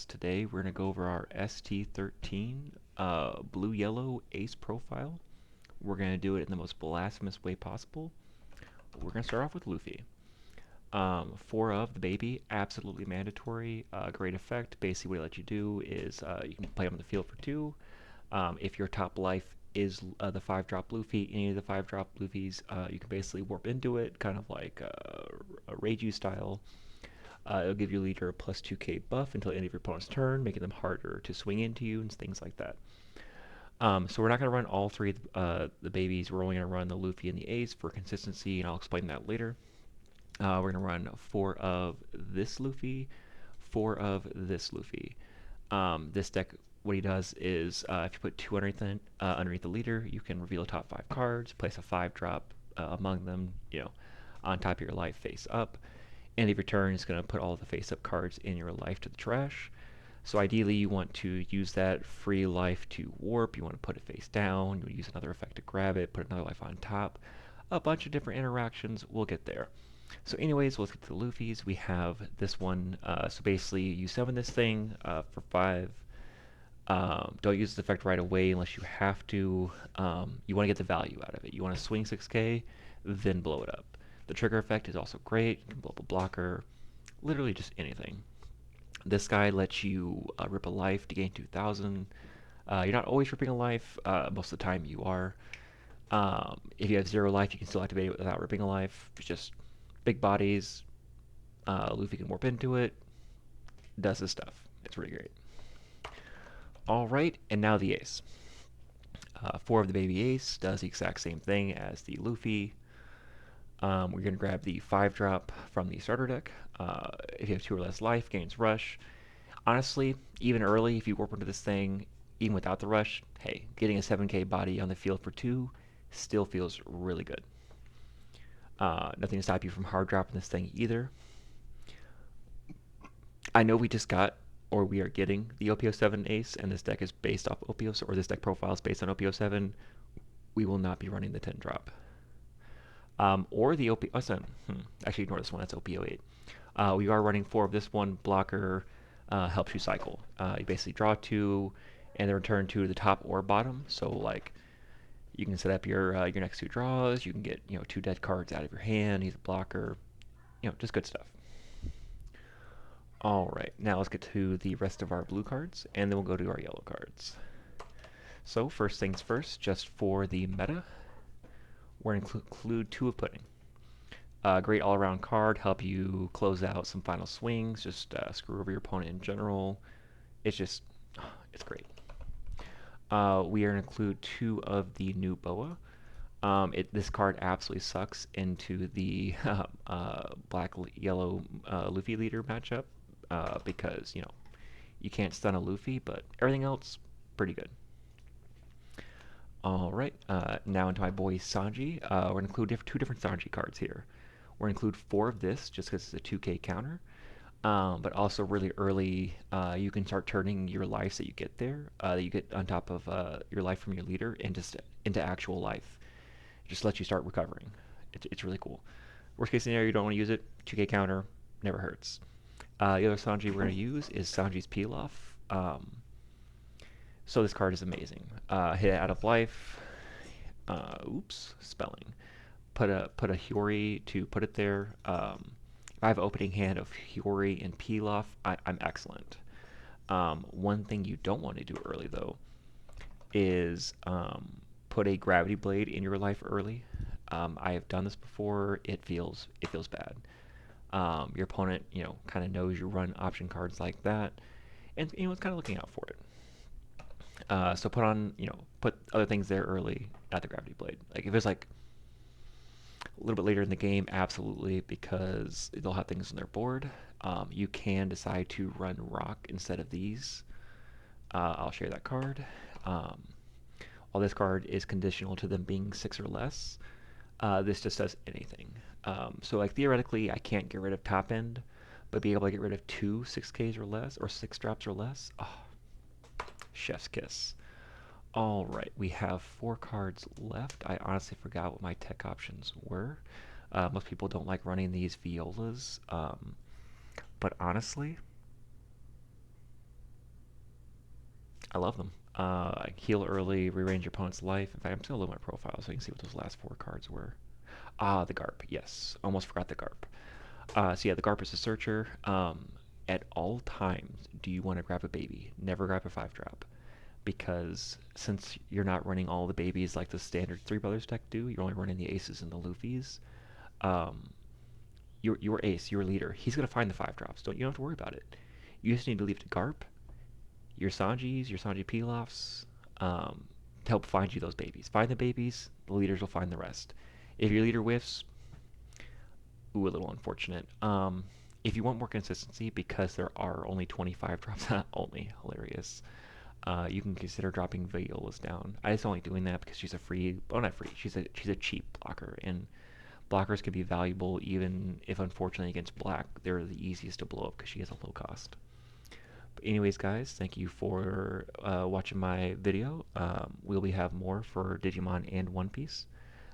Today we're going to go over our ST-13 blue-yellow ace profile. We're going to do it in the most blasphemous way possible. We're going to start off with Luffy. 4 of the baby, absolutely mandatory, great effect. Basically what it lets you do is you can play him on the field for 2. If your top life is the 5-drop Luffy, any of the 5-drop Luffys, you can basically warp into it, kind of like a Reiju style. It'll give your leader a plus 2k buff until the end of your opponent's turn, making them harder to swing into you and things like that. So we're not going to run all 3 the babies. We're only going to run the Luffy and the Ace for consistency, and I'll explain that later. We're going to run 4 of this Luffy, 4 of this Luffy. This deck, what he does is if you put 2 underneath the leader, you can reveal the top 5 cards, place a 5-drop among them, on top of your life face up. End of your turn is going to put all the face-up cards in your life to the trash. So ideally, you want to use that free life to warp. You want to put it face down. You use another effect to grab it, put another life on top. A bunch of different interactions. We'll get there. So anyways, let's get to the Luffys. We have this one. So basically, you summon this thing for 5. Don't use this effect right away unless you have to. You want to get the value out of it. You want to swing 6k, then blow it up. The trigger effect is also great. You can blow up a blocker, literally just anything. This guy lets you rip a life to gain 2,000. You're not always ripping a life. Most of the time you are. If you have 0 life, you can still activate it without ripping a life. It's just big bodies. Luffy can warp into it. Does his stuff. It's really great. Alright, and now the Ace. 4 of the baby Ace does the exact same thing as the Luffy. We're going to grab the 5-drop from the starter deck. If you have 2 or less life, gains rush. Honestly, even early, if you warp into this thing, even without the rush, hey, getting a 7k body on the field for 2 still feels really good. Nothing to stop you from hard dropping this thing either. I know we just got, or we are getting, the OPO7 Ace, and this deck is based off OPO, or this deck profile is based on OPO7. We will not be running the 10-drop. Or the OPO7. Actually, ignore this one. That's OPO8. We are running 4 of this one. Blocker helps you cycle. You basically draw 2, and then return 2 to the top or bottom. So, like, you can set up your next 2 draws. You can get 2 dead cards out of your hand. He's a blocker. Just good stuff. All right, now let's get to the rest of our blue cards, and then we'll go to our yellow cards. So first things first, just for the meta, we're going to include 2 of Pudding. Great all-around card, help you close out some final swings, just screw over your opponent in general. It's great. We are going to include 2 of the new Boa. This card absolutely sucks into the black-yellow Luffy leader matchup because, you can't stun a Luffy, but everything else, pretty good. Alright, now into my boy Sanji. We're going to include 2 different Sanji cards here. We're going to include 4 of this, just because it's a 2k counter. But also really early, you can start turning your lives that you get there, that you get on top of your life from your leader, into actual life. It just lets you start recovering. It's really cool. Worst case scenario, you don't want to use it. 2k counter, never hurts. The other Sanji we're going to use is Sanji's Pilaf. So this card is amazing. Hit it out of life. Oops, spelling. Put a Hiyori to put it there. If I have an opening hand of Hiyori and Pilaf, I'm excellent. One thing you don't want to do early though is put a Gravity Blade in your life early. I have done this before. It feels bad. Your opponent, kind of knows you run option cards like that, and it's kind of looking out for it. So put other things there early, not the Gravity Blade. Like if it's like a little bit later in the game, absolutely, because they'll have things on their board. You can decide to run Rock instead of these. I'll share that card. While this card is conditional to them being 6 or less, this just does anything. So like theoretically, I can't get rid of top end, but be able to get rid of 2 6Ks or less, or 6 drops or less. Oh, chef's kiss. Alright, we have 4 cards left. I honestly forgot what my tech options were. Most people don't like running these violas, but honestly, I love them. Heal early, rearrange your opponent's life. In fact, I'm just gonna load my profile so you can see what those last four cards were. Ah, the Garp. Yes, almost forgot the Garp. So yeah, the Garp is a searcher. At all times, do you want to grab a baby? Never grab a 5-drop. Because since you're not running all the babies like the standard Three Brothers deck do, you're only running the aces and the Luffys. Um, your ace, your leader, he's gonna find the 5-drops. You don't have to worry about it. You just need to leave the Garp, your Sanjis, your Sanji Pilafs, um, to help find you those babies. Find the babies, the leaders will find the rest. If your leader whiffs, ooh, a little unfortunate. If you want more consistency, because there are only 25 drops, only hilarious, you can consider dropping Viola's down. I just only doing that because she's a free, well not free, she's a cheap blocker, and blockers can be valuable even if unfortunately against black they're the easiest to blow up because she has a low cost. But anyways, guys, thank you for watching my video. We'll have more for Digimon and One Piece.